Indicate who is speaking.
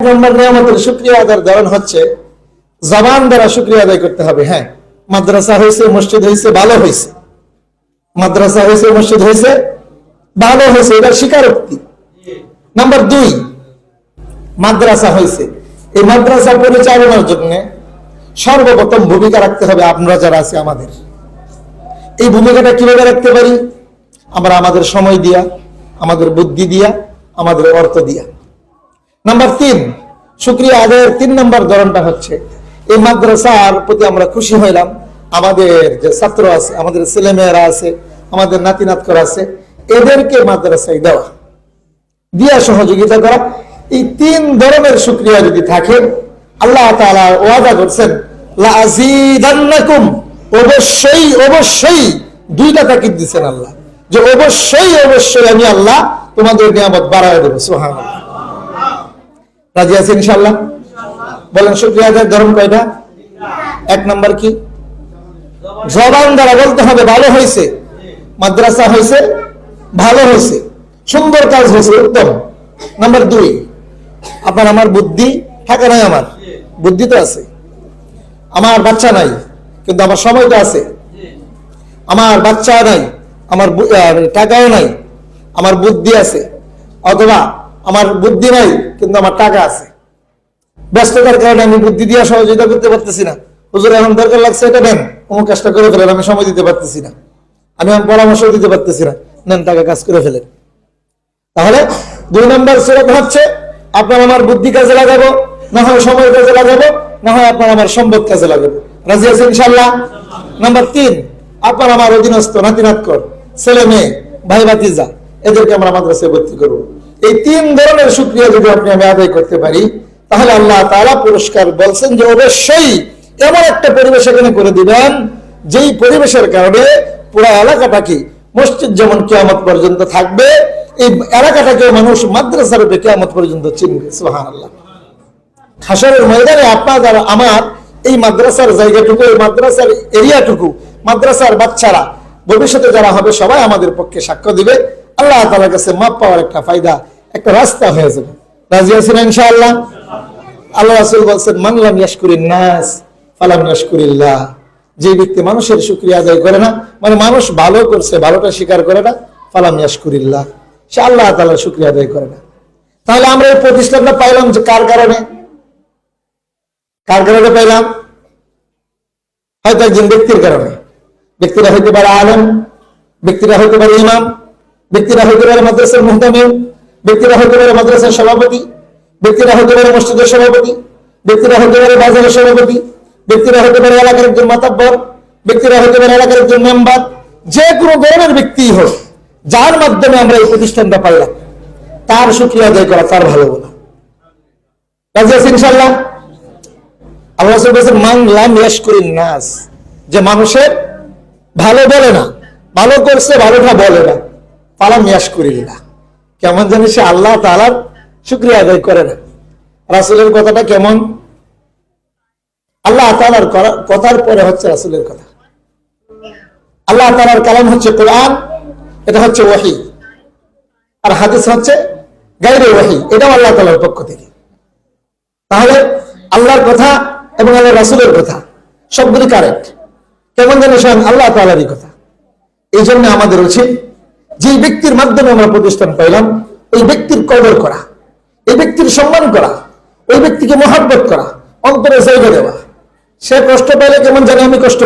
Speaker 1: নম্বর নিয়ামতের শুকরিয়া আদায়ের ধরন হচ্ছে জবান দ্বারা শুকরিয়া আদায় করতে হবে। হ্যাঁ, মাদ্রাসা হয়েছে, মসজিদ হয়েছে, ভালো হয়েছে। মাদ্রাসা হয়েছে, মসজিদ হয়েছে, ভালো হয়েছে, এটা স্বীকারোক্তি। নাম্বার 2, মাদ্রাসা হয়েছে, এই মাদ্রাসা পরিচালনার জন্য সর্বপ্রথম ভূমিকা রাখতে হবে আপনারা যারা আছে আমাদের। এই ভূমিকাটা কিভাবে রাখতে পারি? আমরা আমাদের সময় দিয়া, আমাদের বুদ্ধি দিয়া, আমাদের অর্থ দিয়া। নাম্বার 3, শুকরিয়া আদায়ের 3 নম্বর ধরনটা হচ্ছে এই মাদ্রাসার প্রতি আমরা খুশি হইলাম, আমাদের যে ছাত্র আছে, আমাদের ছেলেমেয়েরা আছে, আমাদের নাতি নাতকরা আছে, এদেরকে মাদ্রাসায় দেওয়া, দিয়া সহযোগিতা করা। এই 3 ধরনের শুকরিয়া যদি থাকে, আল্লাহ তাআলা ওয়াদা করছেন লা আযীদান্নাকুম, অবশ্যই অবশ্যই 2টা তাকিদ দিচ্ছেন আল্লাহ, যে অবশ্যই অবশ্যই আমি আল্লাহ তোমাদের নিয়ামত বাড়ায় দেব। সুবহানাল্লাহ। রাজি আছেন ইনশাআল্লাহ? বলেন শুকরিয়া আদায়ের ধরন কয়টা? 1 নম্বর কি? জবান দ্বারা বলতে হবে ভালো হয়েছে, মাদ্রাসা হয়েছে, ভালো হয়েছে, সুন্দর কাজ হয়েছে, উত্তম। নাম্বার 2, আপনার আমার বুদ্ধি থাকে নাই, আমার বুদ্ধি তো আছে, আমার বাচ্চা নাই কিন্তু আমার সময় তো আছে, আমার বাচ্চা নাই, আমার টাকাও নাই, আমার বুদ্ধি আছে, অথবা আমার বুদ্ধি নাই কিন্তু আমার টাকা আছে, ব্যস্ততার কারণে আমি বুদ্ধি দিয়ে সহযোগিতা করতে পারতেছি না, হুজুর এখন দরকার লাগছে এটা নেন, অমুক কাজটা করে ফেলেন, আমি সময় দিতে পারতেছি না, আমি পরামর্শ দিতে পারতেছি না, নেন টাকা কাজ করে ফেলেন। তাহলে 2 নম্বর সুরত হচ্ছে আপনার আমার বুদ্ধি কাজে লাগাবো, না হয় সময় কাজে লাগাবো, না হয় আপনার আমার সম্পদ কাজে লাগাবো। রাজি আছে ইনশাআল্লাহ? নাম্বার 3, আপনার আমার অধীনস্থ নাতি নাতকর, ছেলে মেয়ে, ভাই ভাতিজা, এদেরকে আমরা মাদ্রাসায় ভর্তি করবো। এই 3 ধরনের শুকরিয়া যদি আপনি আমি আদায় করতে পারি, তাহলে আল্লাহ তাআলা পুরস্কার বলছেন যে অবশ্যই এমন একটা পরিবেশ এখানে করে দিবেন, যেই পরিবেশের কারণে পুরো এলাকাটাকে, মসজিদ যেমন কিয়ামত পর্যন্ত থাকবে, এই এলাকাটাকে মানুষ মাদ্রাসার রূপে কিয়ামত পর্যন্ত চিনবে। সুবহানাল্লাহ। হাশরের ময়দানে আপনার আর আমার এই মাদ্রাসার জায়গাটুকু, এই মাদ্রাসার এরিয়াটুকু, মাদ্রাসার বাচ্চারা ভবিষ্যতে যারা হবে সবাই আমাদের পক্ষে সাক্ষ্য দিবে। আল্লাহ তাআলার কাছে মাপ পাওয়ার একটা ফায়দা, একটা রাস্তা হয়ে যাবে। রাজি আছেন ইনশাআল্লাহ? আল্লাহ রাসূল বলেন মান লাম ইয়াশকুরিন নাস ফালাম ইয়াশকুরিল্লাহ, যে ব্যক্তি মানুষের শুকরিয়া আদায় করে না, মানে মানুষ ভালো করছে, ভালোটা স্বীকার করে না, ফালাম ইয়াশকুরিল্লাহ, সে আল্লাহ তাআলার শুকরিয়া আদায় করে না। তাহলে আমরা এই প্রতিষ্ঠানটা পাইলাম যে কার কারণে? কার কারণে পাইলাম? হয়তো একজন ব্যক্তির কারণে। ব্যক্তিরা হইতে পারে আলেম, ব্যক্তিরা হইতে পারে ইমাম, ব্যক্তিরা হইতে পারে মাদ্রাসার মুহতামিম, ব্যক্তিরা হইতে পারে মাদ্রাসার সভাপতি, ব্যক্তিরা হইতে পারে মসজিদের সভাপতি, ব্যক্তিরা হইতে পারে বাজারের সভাপতি, ব্যক্তিরা হইতে পারে এলাকার একজন মাতাব্বর, ব্যক্তিরা হইতে পারে এলাকার একজন মেম্বার, যে কোনো ধরনের ব্যক্তি হোক, যার মাধ্যমে আমরা এই প্রতিষ্ঠানটা পাইলাম, তার শুকরিয়া আদায় করা তার ভালো বলা। রাজি আছেন ইনশাআল্লাহ? আল্লাহ রাসূল বলেন মান লাম ইয়াশকুরিন নাস, যে মানুষের ভালো বলে না, ভালো করছে ভালোটা বলে না, ফালাম ইয়াশকুরিল্লাহ, কেমন জানি সে আল্লাহ তাআলার শুকরিয়া আদায় করে না। রাসূলের কথাটা কেমন? আল্লাহ তাআলার কথার পরে হচ্ছে রাসূলের কথা। আল্লাহ তাআলার কালাম হচ্ছে কোরআন, এটা হচ্ছে ওহী, আর হাদিস হচ্ছে গায়রে ওহী, এটাও আল্লাহ তাআলার পক্ষ থেকে। তাহলে আল্লাহর কথা এবং আল্লাহর রাসূলের কথা সবগুলি কারেক্ট, কেমন যেন স্বয়ং আল্লাহ তাআলারই কথা। এই জন্য আমাদের উচিত যে ব্যক্তির মাধ্যমে আমরা প্রতিষ্ঠান পাইলাম, ওই ব্যক্তির কদর করা, এই ব্যক্তির সম্মান করা, ওই ব্যক্তিকে মহব্বত করা, অন্তরে জায়গা দেওয়া। সে কষ্ট পাইলে কেমন জানি আমি কষ্ট